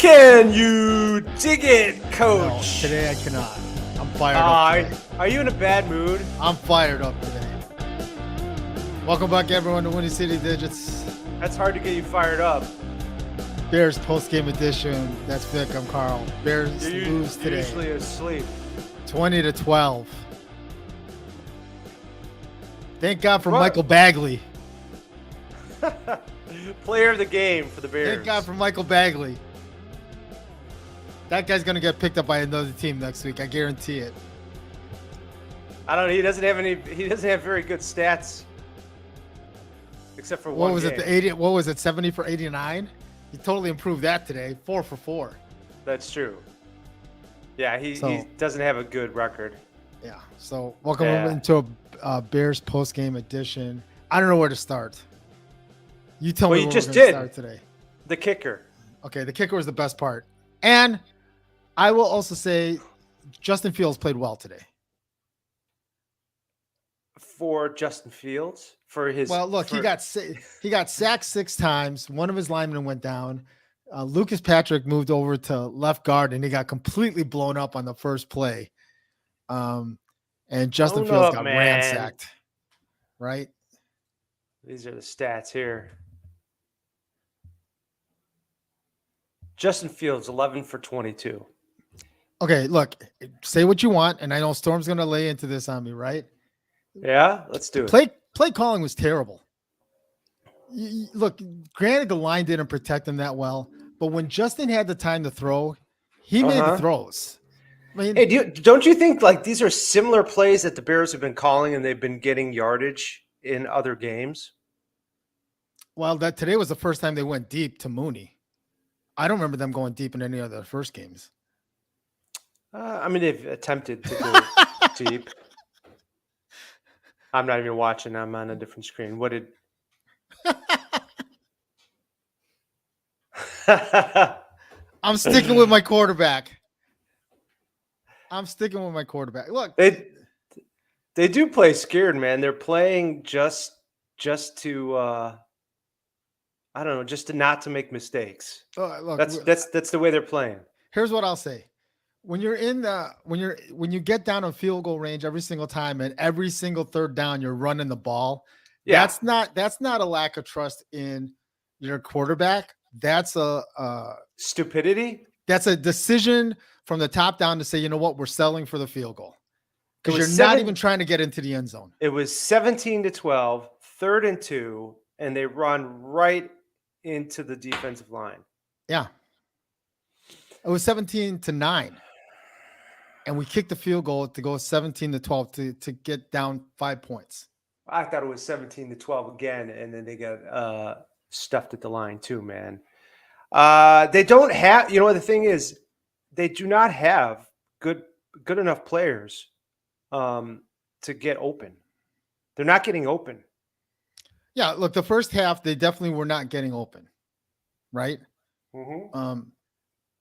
Can you dig it, No, Coach? today I cannot. I'm fired up today. Are you in a bad mood? I'm fired up today. Welcome back, everyone, to Windy City Digits. That's hard to get you fired up. Bears post-game edition. That's Vic. I'm Carl. Bears lose today. You're usually asleep. 20-12. Thank God for What? Michael Bagley. Player of the game for the Bears. Thank God for Michael Bagley. That guy's going to get picked up by another team next week. I guarantee it. I don't know. He doesn't have very good stats. Except for What one was game. it? The 80? What was it? 70 for 89? He totally improved that today. 4 for 4. That's true. Yeah, he So- doesn't have a good record. Yeah. So welcome Yeah. into a Bears post-game edition. I don't know where to start. You tell Well, me you where just we're going to did. start today. The kicker. Okay, the kicker was the best part. And I will also say Justin Fields played well today. For Justin Fields. For his. Well, look, he got sacked 6 times. One of his linemen went down. Lucas Patrick moved over to left guard, and he got completely blown up on the first play. And Justin Blown Fields up, got man. ransacked. Right? These are the stats here. Justin Fields, 11 for 22. Okay, look, say what you want, and I know Storm's going to lay into this on me, right? Yeah, let's do it. Play calling was terrible. Look, granted, the line didn't protect him that well, but when Justin had the time to throw, he made the throws. I mean, Hey, don't you think like these are similar plays that the Bears have been calling and they've been getting yardage in other games? well, that today was the first time they went deep to Mooney. I don't remember them going deep in any of the first games. I mean, they've attempted to go deep. I'm not even watching. I'm on a different screen. What did? I'm sticking with my quarterback. Look, They do play scared, man. They're playing just to I don't know, just to not to make mistakes. look, That's the way they're playing. here's what I'll say. When you get down in field goal range every single time and every single third down you're running the ball, Yeah. that's not a lack of trust in your quarterback. That's a Stupidity. that's a decision from the top down to say, you know what, we're settling for the field goal. Because It you're was not 7 even trying to get into the end zone. It was 17-12, 3rd and 2, and they run right into the defensive line. Yeah. It was 17-9. And we kicked the field goal to go 17-12 to get down 5 points. I thought it was 17-12 again, and then they got stuffed at the line too, man. They don't have, the thing is, they do not have good enough players to get open. They're not getting open. Yeah, look, the first half, they definitely were not getting open, right? Mm-hmm.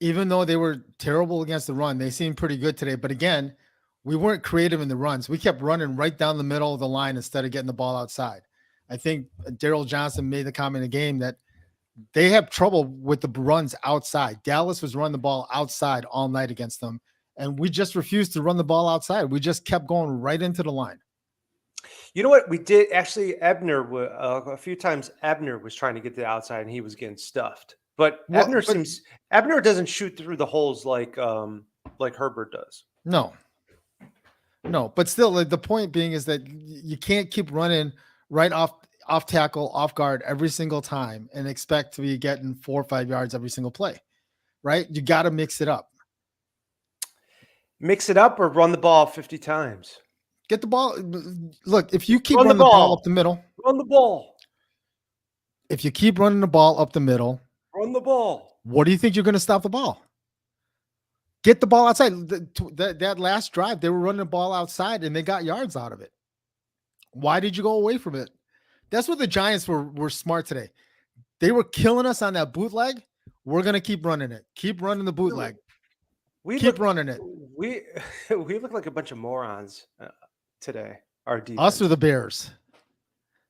Even though they were terrible against the run, they seemed pretty good today. But again, we weren't creative in the runs. We kept running right down the middle of the line instead of getting the ball outside. I think Daryl Johnson made the comment in the game that they have trouble with the runs outside. Dallas was running the ball outside all night against them, and we just refused to run the ball outside. We just kept going right into the line. You know what we did? Actually, a few times Ebner was trying to get to the outside, and he was getting stuffed. But Ebner doesn't shoot through the holes like Herbert does. No, but still, the point being is that you can't keep running right off tackle, off guard every single time and expect to be getting 4 or 5 yards every single play, right? You got to mix it up. Mix it up or run the ball 50 times. Get the ball. Look, if you keep running the ball up the middle, run the ball. If you keep running the ball up the middle, run the ball. What do you think you're going to stop the ball? Get the ball outside. That last drive, they were running the ball outside and they got yards out of it. Why did you go away from it? That's what the Giants were smart today. They were killing us on that bootleg. We're going to keep running it. Keep running the bootleg. Keep running it. We look like a bunch of morons today. Our defense. Us or the Bears?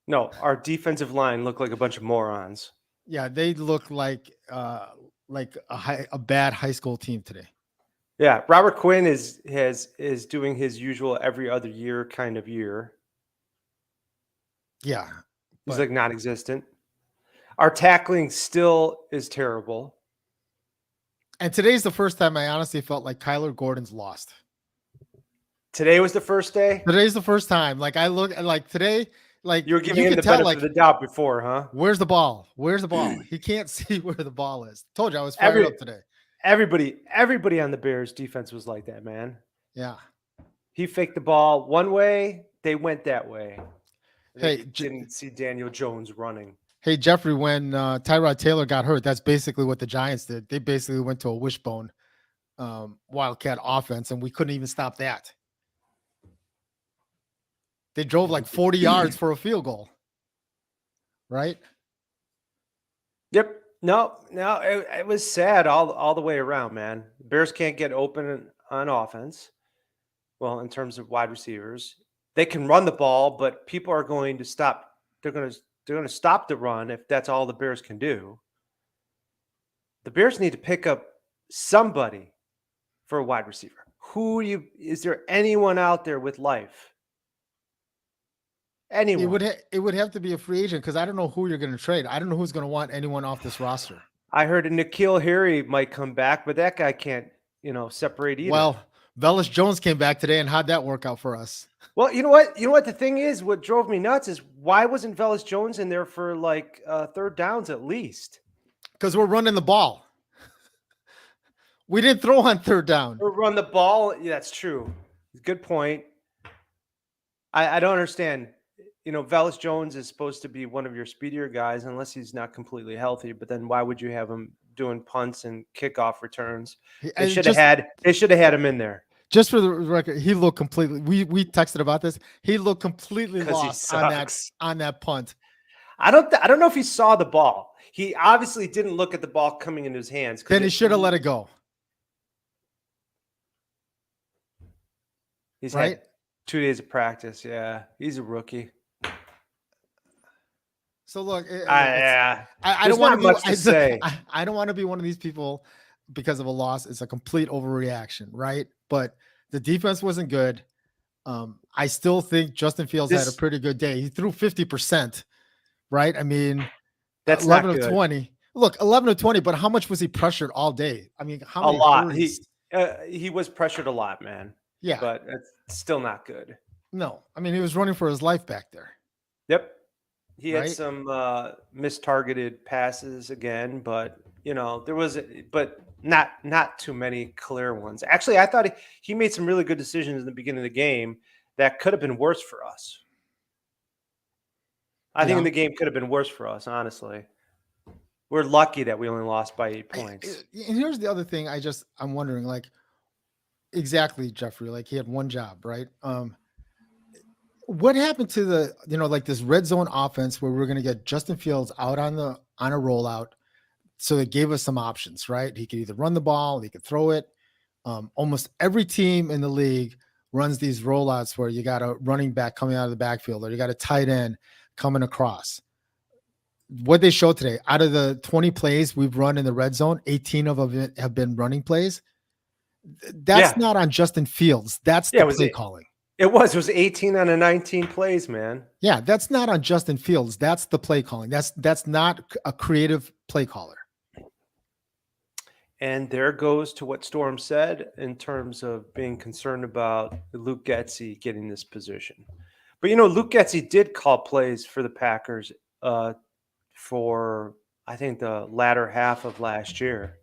No, our defensive line looked like a bunch of morons. Yeah, they look like like a bad high school team today. Yeah, Robert Quinn is doing his usual every other year kind of year. Yeah. He's But like non-existent. Our tackling still is terrible. and today's the first time I honestly felt like Kyler Gordon's lost. Today was the first day. Today's the first time. Like I look like today, like You were giving you him can the tell, benefit like, of the doubt before, huh? where's the ball? Where's the ball? He can't see where the ball is. Told you I was fired up today. Everybody on the Bears defense was like that, man. Yeah. He faked the ball one way, they went that way. They Hey, didn't see Daniel Jones running. Hey, Jeffrey, when Tyrod Taylor got hurt, that's basically what the Giants did. They basically went to a wishbone Wildcat offense, and we couldn't even stop that. They drove like 40 yards for a field goal, right? Yep. No, it was sad all the way around, man. Bears can't get open on offense. Well, in terms of wide receivers, they can run the ball, but people are going to stop. They're going to stop the run if that's all the Bears can do. The Bears need to pick up somebody for a wide receiver. Is there anyone out there with life? Anyone? It would have to be a free agent because I don't know who you're going to trade. I don't know who's going to want anyone off this roster. I heard N'Keal Harry might come back, but that guy can't, separate either. Well, Velus Jones came back today, and how'd that work out for us? Well, you know what? You know what the thing is? What drove me nuts is why wasn't Velus Jones in there for like third downs at least? Because we're running the ball. We didn't throw on third down. Or run the ball. Yeah, that's true. Good point. I don't understand. Velus Jones is supposed to be one of your speedier guys, unless he's not completely healthy. But then why would you have him doing punts and kickoff returns? They should have had him in there. Just for the record, he looked completely. We texted about this. He looked completely lost on that punt. I don't know if he saw the ball. He obviously didn't look at the ball coming into his hands. Then he should have let it go. He's had 2 days of practice. Yeah, he's a rookie. So look, I don't want much to say. I don't want to be one of these people because of a loss. It's a complete overreaction, right? But the defense wasn't good. I still think Justin Fields had a pretty good day. He threw 50%, right? I mean, that's 11 not good. of 20. Look, 11 of 20, but how much was he pressured all day? I mean, how many? A lot. He was pressured a lot, man. Yeah, but it's still not good. No, I mean, he was running for his life back there. Yep. He had some mistargeted passes again, but but not too many clear ones. Actually, I thought he made some really good decisions in the beginning of the game that could have been worse for us. I think the game could have been worse for us, honestly. We're lucky that we only lost by 8 points. And here's the other thing I'm wondering, like, exactly, Jeffrey, like he had one job, right? What happened to the, like this red zone offense where we're going to get Justin Fields out on a rollout? So it gave us some options, right? He could either run the ball, he could throw it. Almost every team in the league runs these rollouts where you got a running back coming out of the backfield, or you got a tight end coming across. What they showed today, out of the 20 plays we've run in the red zone, 18 of them have been running plays. That's not on Justin Fields. That's the play calling. It was 18 on a 19 plays, man. Yeah, that's not on Justin Fields. That's the play calling. That's not a creative play caller. And there goes to what Storm said in terms of being concerned about Luke Getsy getting this position. But, Luke Getsy did call plays for the Packers for, I think, the latter half of last year.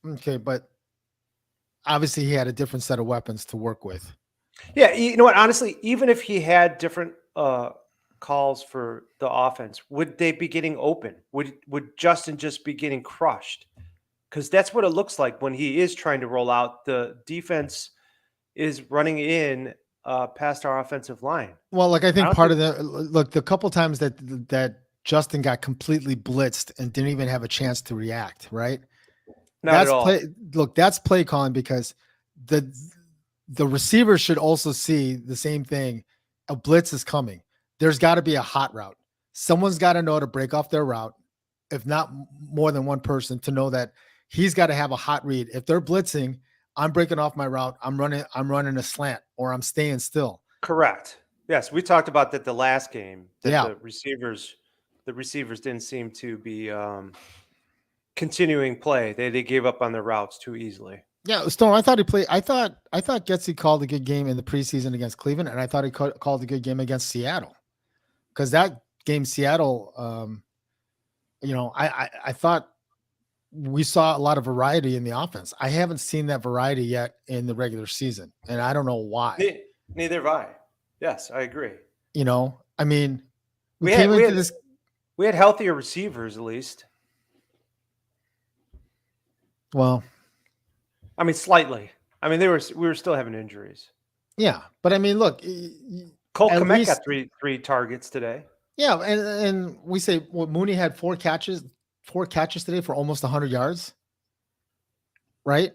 Okay, but obviously he had a different set of weapons to work with. Yeah, you know what? Honestly, even if he had different calls for the offense, would they be getting open? Would Justin just be getting crushed? Because that's what it looks like when he is trying to roll out. The defense is running in past our offensive line. Well, like I think the couple times that Justin got completely blitzed and didn't even have a chance to react, right? Not at all. That's play calling, because the receiver should also see the same thing. A blitz is coming. There's got to be a hot route. Someone's got to know to break off their route if not more than one person, to know that he's got to have a hot read. If they're blitzing, I'm breaking off my route. I'm running a slant, or I'm staying still. Correct. Yes, we talked about that the last game, that Yeah. the receivers didn't seem to be continuing play. They gave up on their routes too easily. Yeah, Stone. I thought he played. I thought Getsy called a good game in the preseason against Cleveland, and I thought he called a good game against Seattle. Because that game, Seattle, I thought we saw a lot of variety in the offense. I haven't seen that variety yet in the regular season, and I don't know why. Neither have I. Yes, I agree. I mean, we had healthier receivers at least. Well, I mean, slightly. I mean, we were still having injuries. Yeah, but I mean, look, Cole Kmet got three targets today. Yeah, and we say Mooney had four catches today for almost 100 yards, right?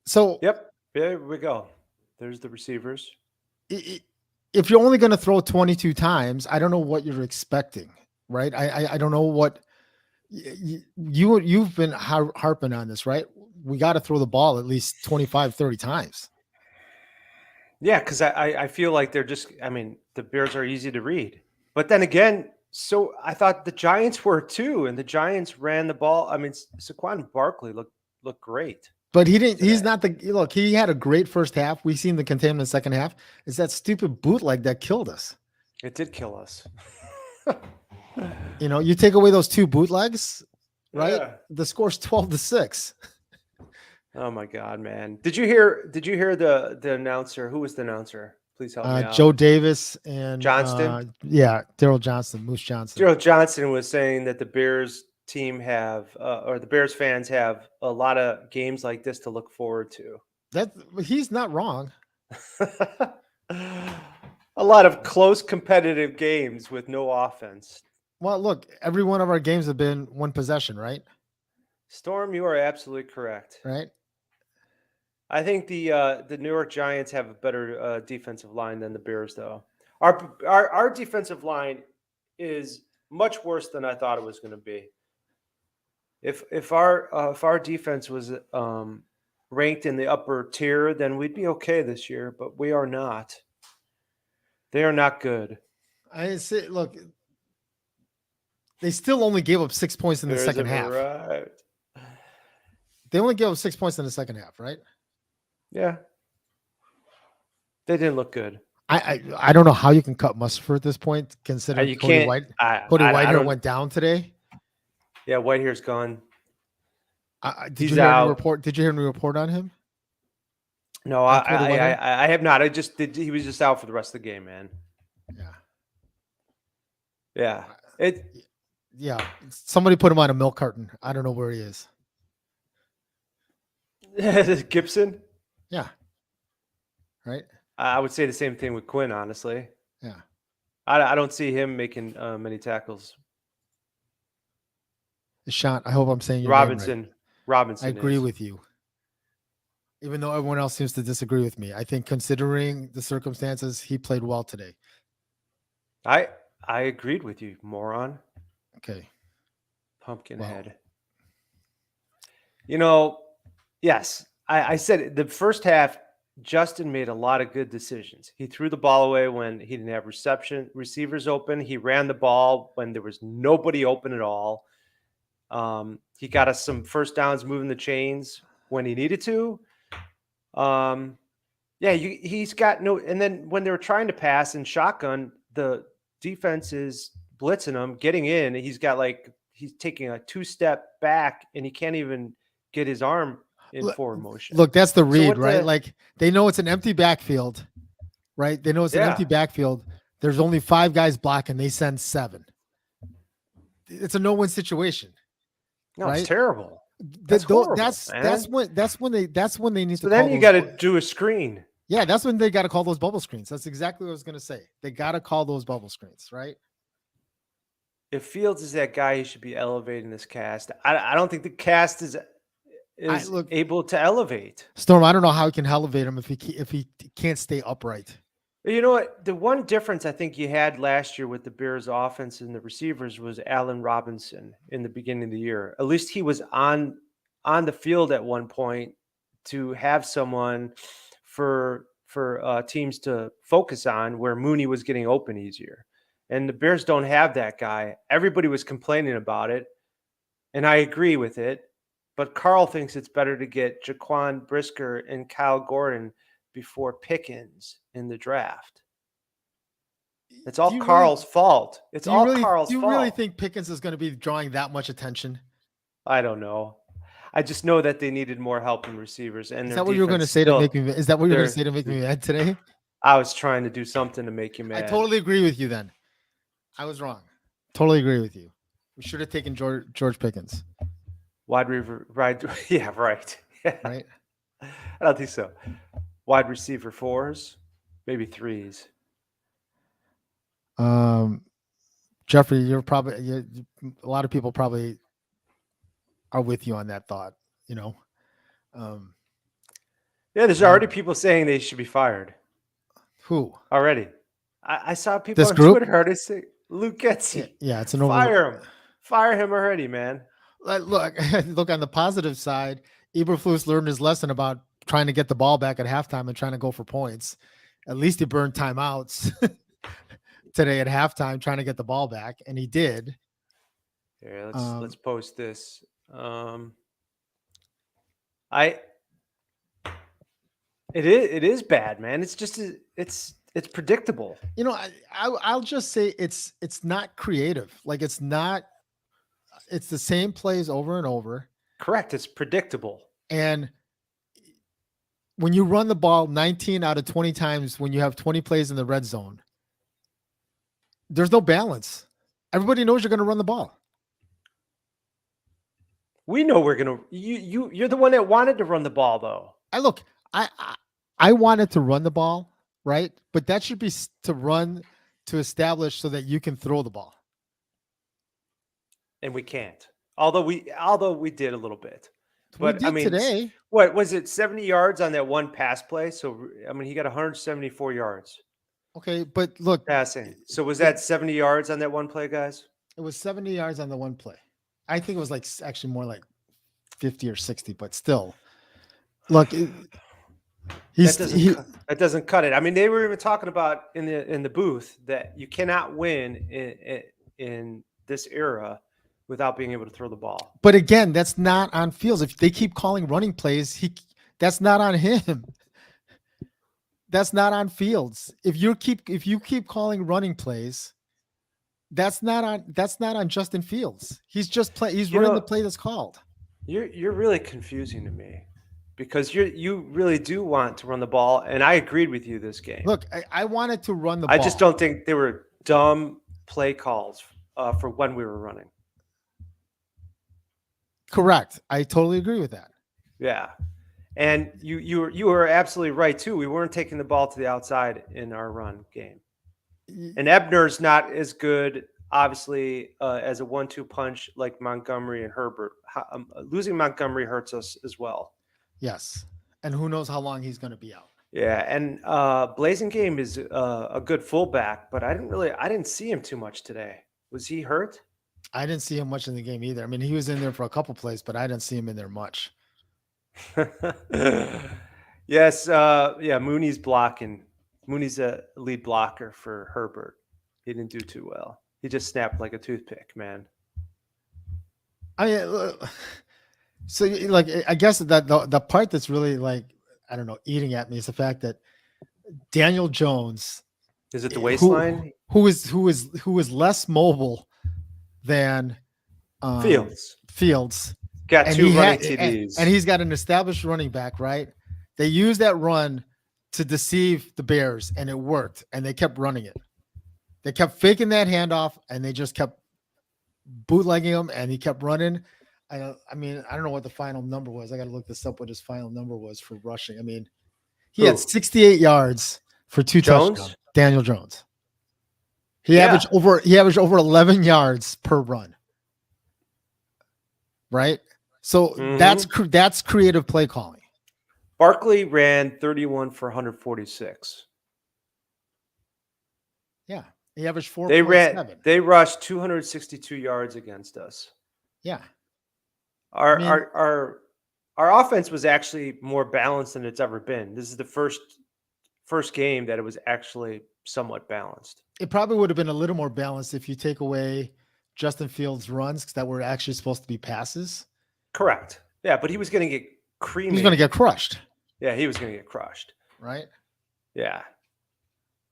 So yep, there we go. There's the receivers. If you're only going to throw 22 times, I don't know what you're expecting, right? I don't know what you've been harping on this, right? We got to throw the ball at least 25, 30 times. Yeah, because I feel like they're just, I mean, the Bears are easy to read. But then again, so I thought the Giants were too, and the Giants ran the ball. I mean, Saquon Barkley looked great. But he didn't. Today. He's not the look. He had a great first half. We seen the containment in the second half. It's that stupid bootleg that killed us. It did kill us. You take away those two bootlegs, right? Yeah. The score's 12-6. Oh my God, man! Did you hear the announcer? Who was the announcer? Please help me out. Joe Davis and Johnston. Daryl Johnston, Moose Johnson. Daryl Johnston was saying that the Bears team or the Bears fans have a lot of games like this to look forward to. He's not wrong. A lot of close competitive games with no offense. Well, look, every one of our games have been one possession, right? Storm, you are absolutely correct. Right. I think the New York Giants have a better defensive line than the Bears, though. Our defensive line is much worse than I thought it was going to be. If our defense was ranked in the upper tier, then we'd be okay this year. But we are not. They are not good. I say, look, they still only gave up 6 points in the second half. Right. They only gave up 6 points in the second half, right? Yeah. They didn't look good. I don't know how you can cut mustard at this point, considering Cody Whitehair went down today. Yeah, Whitehair's gone. Did you hear any report on him? No, I have not. He was just out for the rest of the game, man. Yeah. Yeah. Somebody put him on a milk carton. I don't know where he is. Gibson? Yeah. Right? I would say the same thing with Quinn, honestly. Yeah. I don't see him making many tackles. Sean, I hope I'm saying your Robinson. name right. Robinson. I agree with you. Even though everyone else seems to disagree with me. I think considering the circumstances, he played well today. I agreed with you, moron. Okay. Pumpkinhead. Yes, I said the first half, Justin made a lot of good decisions. He threw the ball away when he didn't have receivers open. He ran the ball when there was nobody open at all. He got us some first downs moving the chains when he needed to. He's got no. And then when they were trying to pass in shotgun, the defense is blitzing him, getting in. He's taking a 2-step back, and he can't even get his arm in forward motion. Look, that's the read, right? Like they know it's an empty backfield, right? They know it's an empty backfield. There's only 5 guys blocking. They send 7. It's a no-win situation. No, right? It's terrible. That's when they need to. So then you got to do a screen. Yeah, that's when they got to call those bubble screens. That's exactly what I was going to say. They got to call those bubble screens, right? If Fields is that guy, he should be elevating this cast. I don't think the cast is able to elevate. Storm, I don't know how he can elevate him if he can't stay upright. You know what? The one difference I think you had last year with the Bears offense and the receivers was Allen Robinson in the beginning of the year. At least he was on the field at one point to have someone for teams to focus on where Mooney was getting open easier. And the Bears don't have that guy. Everybody was complaining about it, and I agree with it. But Carl thinks it's better to get Jaquan Brisker and Kyle Gordon before Pickens in the draft. It's all Do you really Carl's fault. It's all Carl's do you fault. really think Pickens is going to be drawing that much attention? I don't know. I just know that they needed more help in receivers, and Is their that what you were going to defense say to still. make me? Is that what you're going to they're- say to make me mad today? I was trying to do something to make you I mad. totally agree with you. Then I was wrong. Totally agree with you. We should have taken George Pickens. Wide receiver, right? Yeah, right. Yeah. Right. I don't think so. Wide receiver 4s, maybe 3s. Jeffrey, a lot of people probably are with you on that thought. You know. Yeah, there's already people saying they should be fired. Who? Already. I saw people This on group? Twitter already say, Luke Getzey, Yeah, it's an fire him. Fire him already, man. Look on the positive side. Eberflus learned his lesson about trying to get the ball back at halftime and trying to go for points. At least he burned timeouts today at halftime trying to get the ball back, and he did. Here, let's post this. It is bad, man. It's just it's predictable. You know, I'll just say it's not creative. Like it's the same plays over and over. Correct. It's predictable. And when you run the ball 19 out of 20 times, when you have 20 plays in the red zone, there's no balance. Everybody knows you're going to run the ball. We know we're going to, you're the one that wanted to run the ball though. I wanted to run the ball, right? But that should be to establish so that you can throw the ball. And we can't. Although we did a little bit. But we did, I mean, today. What was it? 70 yards on that one pass play. So I mean, he got 174 yards. Okay, but look, passing. So was that 70 yards on that one play, guys? It was 70 yards on the one play. I think it was actually more like 50 or 60, but still. Look, that doesn't cut it. I mean, they were even talking about in the booth that you cannot win in this era without being able to throw the ball. But again, that's not on Fields. If they keep calling running plays, that's not on him. That's not on Fields. If you keep calling running plays, that's not on Justin Fields. He's just he's running the play that's called. You're really confusing to me because you really do want to run the ball, and I agreed with you this game. Look, I wanted to run the ball. I just don't think they were dumb play calls for when we were running. Correct. I totally agree with that. Yeah. And you were absolutely right too. We weren't taking the ball to the outside in our run game. And Ebner's not as good, obviously, as a 1-2 punch like Montgomery and Herbert. Losing Montgomery hurts us as well. Yes. And who knows how long he's going to be out. Yeah, and Blazing Game is a good fullback, but I didn't see him too much today. Was he hurt? I didn't see him much in the game either. I mean, he was in there for a couple plays, but I didn't see him in there much. Yes, Mooney's blocking. Mooney's a lead blocker for Herbert. He didn't do too well. He just snapped like a toothpick, man. I mean, so like, I guess that the part that's really I don't know, eating at me is the fact that Daniel Jones, is it the waistline? Who is less mobile than Fields. Got two running TDs. And he's got an established running back, right? They used that run to deceive the Bears, and it worked, and they kept running it. They kept faking that handoff, and they just kept bootlegging him, and he kept running. I mean, I don't know what the final number was. I got to look this up, what his final number was for rushing. I mean, he had 68 yards for 2 touchdowns. Daniel Jones. He averaged over 11 yards per run. Right? So that's creative play calling. Barkley ran 31 for 146. Yeah. He averaged They 4.7. rushed 262 yards against us. Yeah. Our I mean, our offense was actually more balanced than it's ever been. This is the first game that it was actually somewhat balanced. it probably would have been a little more balanced if you take away Justin Fields' runs that were actually supposed to be passes. Correct. Yeah, but he was going to get He was going to cremated. get crushed, Yeah, he was going to get crushed. right? Yeah.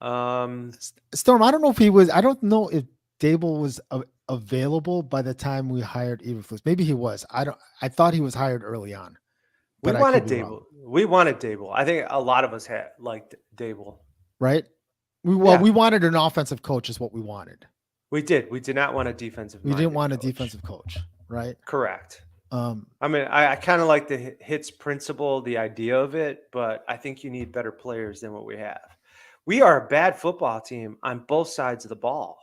Storm, I don't know if he was. I don't know if Dable was available by the time we hired Eberflus. Maybe he was. I thought he was hired early on, We but I wanted could be wrong. Dable. We wanted Dable. I think a lot of us had liked Dable. Right? We Yeah. wanted an offensive coach, is what we wanted. We did. We did not want a defensive. We didn't want a coach. defensive coach, right? Correct. I mean, I kind of like the hits principle, the idea of it, but I think you need better players than what we have. We are a bad football team on both sides of the ball.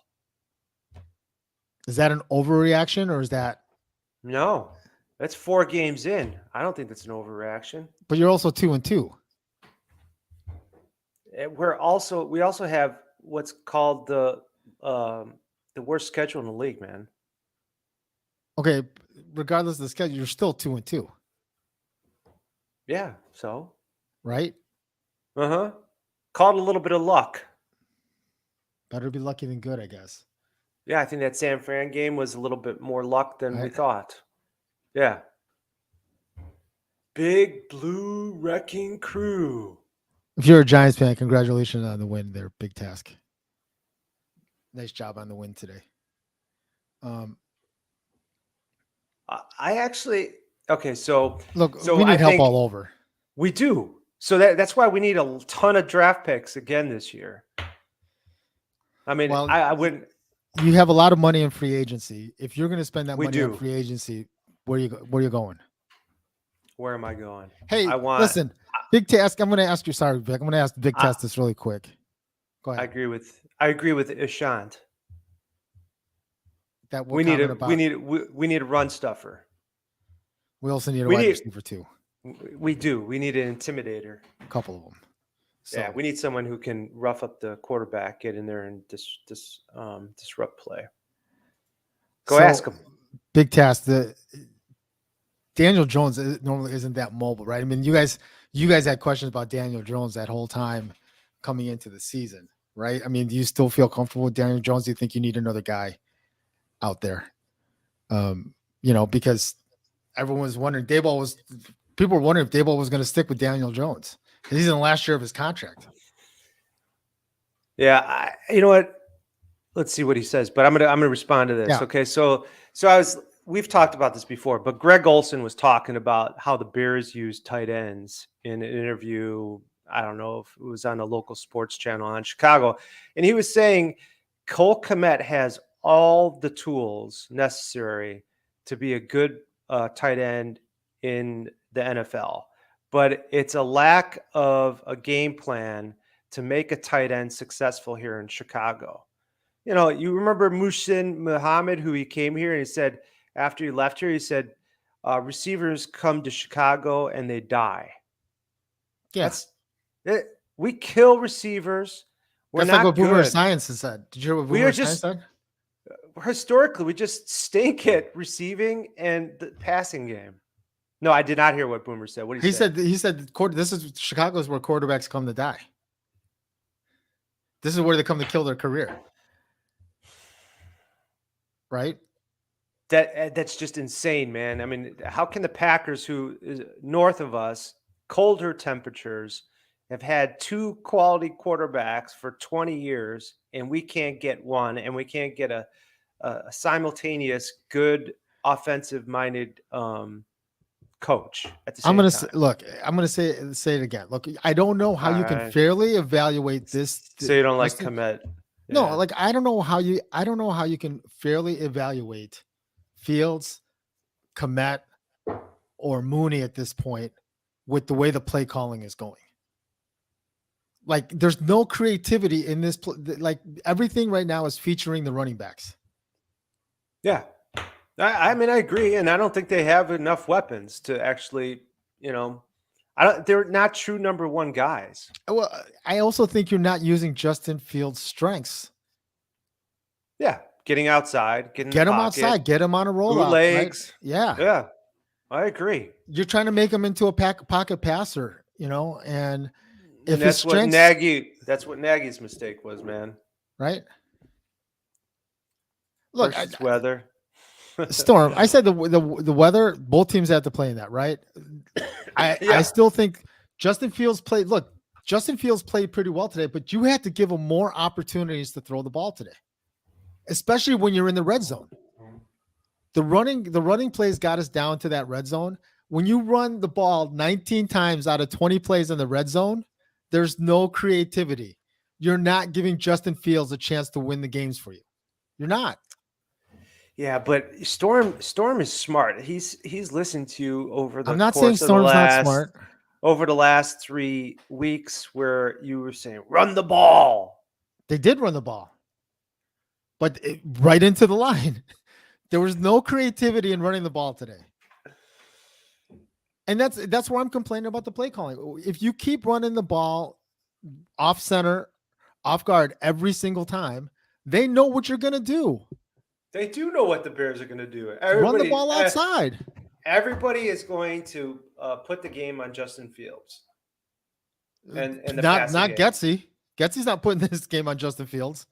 Is that an overreaction or is that? No, that's 4 games in. I don't think that's an overreaction. But you're also 2-2. We also have what's called the worst schedule in the league, man. Okay, regardless of the schedule, you're still 2-2. Yeah. So. Right. Called a little bit of luck. Better be lucky than good, I guess. Yeah, I think that San Fran game was a little bit more luck than we thought. Yeah. Big Blue Wrecking Crew. If you're a Giants fan, congratulations on the win there. Big task. Nice job on the win today. I actually okay. So look, so we need I help think all over. We do. So that's why we need a ton of draft picks again this year. I mean, Well, I wouldn't. You have a lot of money in free agency. If you're going to spend that We money do. on free agency, where you going? Where am I going? Hey, listen, big task. I'm going to ask you. Sorry, Vic. I'm going to ask the big test this really quick. Go ahead. I agree with Ishant. That we need a run stuffer. We also need a wide receiver too. We do. We need an intimidator. A couple of them. So. Yeah, we need someone who can rough up the quarterback, get in there, and disrupt play. Go ask him. Big task. The Daniel Jones normally isn't that mobile, right? I mean, you guys had questions about Daniel Jones that whole time coming into the season, right? I mean, do you still feel comfortable with Daniel Jones? Do you think you need another guy out there? Because everyone was wondering, people were wondering if Daboll was going to stick with Daniel Jones. He's in the last year of his contract. Yeah, you know what? Let's see what he says. But I'm gonna respond to this. Yeah. Okay, so we've talked about this before, but Greg Olsen was talking about how the Bears use tight ends in an interview. I don't know if it was on a local sports channel in Chicago, and he was saying Cole Kmet has all the tools necessary to be a good tight end in the NFL. But it's a lack of a game plan to make a tight end successful here in Chicago. You remember Muhsin Muhammad, who he came here and he said, after he left here, he said, receivers come to Chicago and they die. Yes. We kill receivers. That's like what Boomer Science has said. Did you hear what Boomer Science said? Historically, we just stink at receiving and the passing game. No, I did not hear what Boomer said. What did he say? He said this is Chicago's where quarterbacks come to die. This is where they come to kill their career. Right? That's just insane, man. I mean, how can the Packers, who is north of us, colder temperatures, have had 2 quality quarterbacks for 20 years, and we can't get one, and we can't get a simultaneous good offensive-minded coach at the same time. I'm gonna say it again. Look, I don't know how you can fairly evaluate this. So you don't like Kmet? No, I don't know how you can fairly evaluate Fields, Kmet, or Mooney at this point with the way the play calling is going. Like, there's no creativity in this. Like, everything right now is featuring the running backs. Yeah. I mean, I agree, and I don't think they have enough weapons to actually, they're not true number 1 guys. Well, I also think you're not using Justin Fields' strengths Yeah, getting outside, getting Get the him pocket, outside. Get him on a rollout. Right? legs. Yeah. Yeah, I agree. You're trying to make him into a pocket passer, and if And his that's what strengths, Nagy's mistake was, man. right? Look, Versus weather. Storm. I said the weather. Both teams have to play in that, right? I Yeah. still think Justin Fields played. Look, Justin Fields played pretty well today, but you had to give him more opportunities to throw the ball today, especially when you're in the red zone. The running plays got us down to that red zone. When you run the ball 19 times out of 20 plays in the red zone, there's no creativity. You're not giving Justin Fields a chance to win the games for you. You're not. Yeah, but Storm is smart. He's listened to you over the I'm not saying course of Storm's not smart. over the last 3 weeks where you were saying run the ball. They did run the ball, but right into the line. There was no creativity in running the ball today. And that's where I'm complaining about the play calling. If you keep running the ball off center, off guard every single time, they know what you're going to do. They do know what the Bears are going to do. Run the ball outside. Everybody is going to put the game on Justin Fields. And the not passing game. Getsy. Getsy's not putting this game on Justin Fields.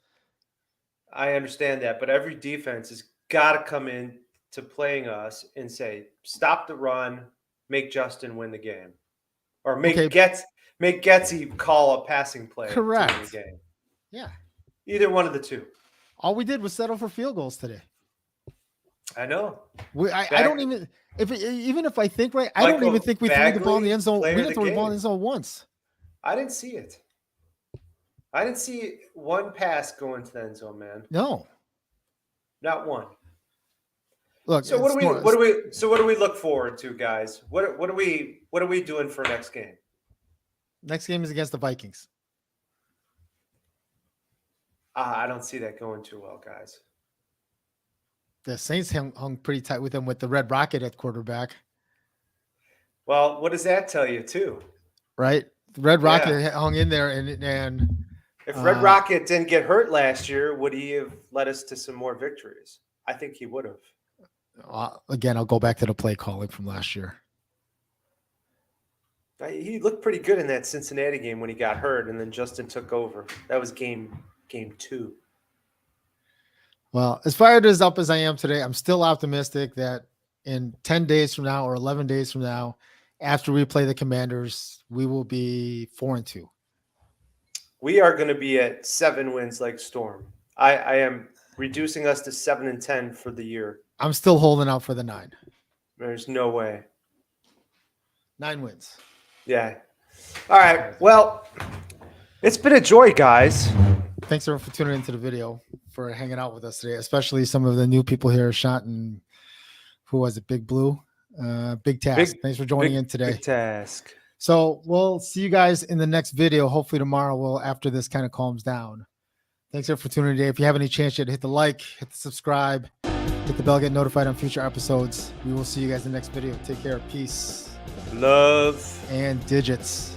I understand that, but every defense has got to come in to playing us and say, stop the run, make Justin win the game. Or make Getsy call a passing play to win the game. Yeah. Either one of the two. All we did was settle for field goals today. I know. I don't even if I think right, I don't even think we threw the ball in the end zone. We didn't throw the ball in the end zone once. I didn't see it. I didn't see one pass go into the end zone, man. No. Not one. Look, so what do we look forward to, guys? What are we doing for next game? Next game is against the Vikings. I don't see that going too well, guys. The Saints hung pretty tight with them with the Red Rocket at quarterback. Well, what does that tell you, too? Right? The Red Rocket hung in there, and if Red Rocket didn't get hurt last year, would he have led us to some more victories? I think he would have. Again, I'll go back to the play calling from last year. He looked pretty good in that Cincinnati game when he got hurt, and then Justin took over. That was game 2. Well, as fired as up as I am today, I'm still optimistic that in 10 days from now or 11 days from now, after we play the Commanders, we will be 4-2. We are going to be at 7 wins like Storm. I am reducing us to 7-10 for the year. I'm still holding out for the 9. There's no way. 9 wins. Yeah. All right. Well, it's been a joy, guys. Thanks everyone for tuning into the video, for hanging out with us today, especially some of the new people here, Shot and who was it? Big Blue, Big Task. Thanks for joining in today. Big Task. So we'll see you guys in the next video. Hopefully tomorrow, after this kind of calms down. Thanks everyone for tuning in today. If you have any chance yet, hit the like, hit the subscribe, hit the bell, get notified on future episodes. We will see you guys in the next video. Take care. Peace. Love. And digits.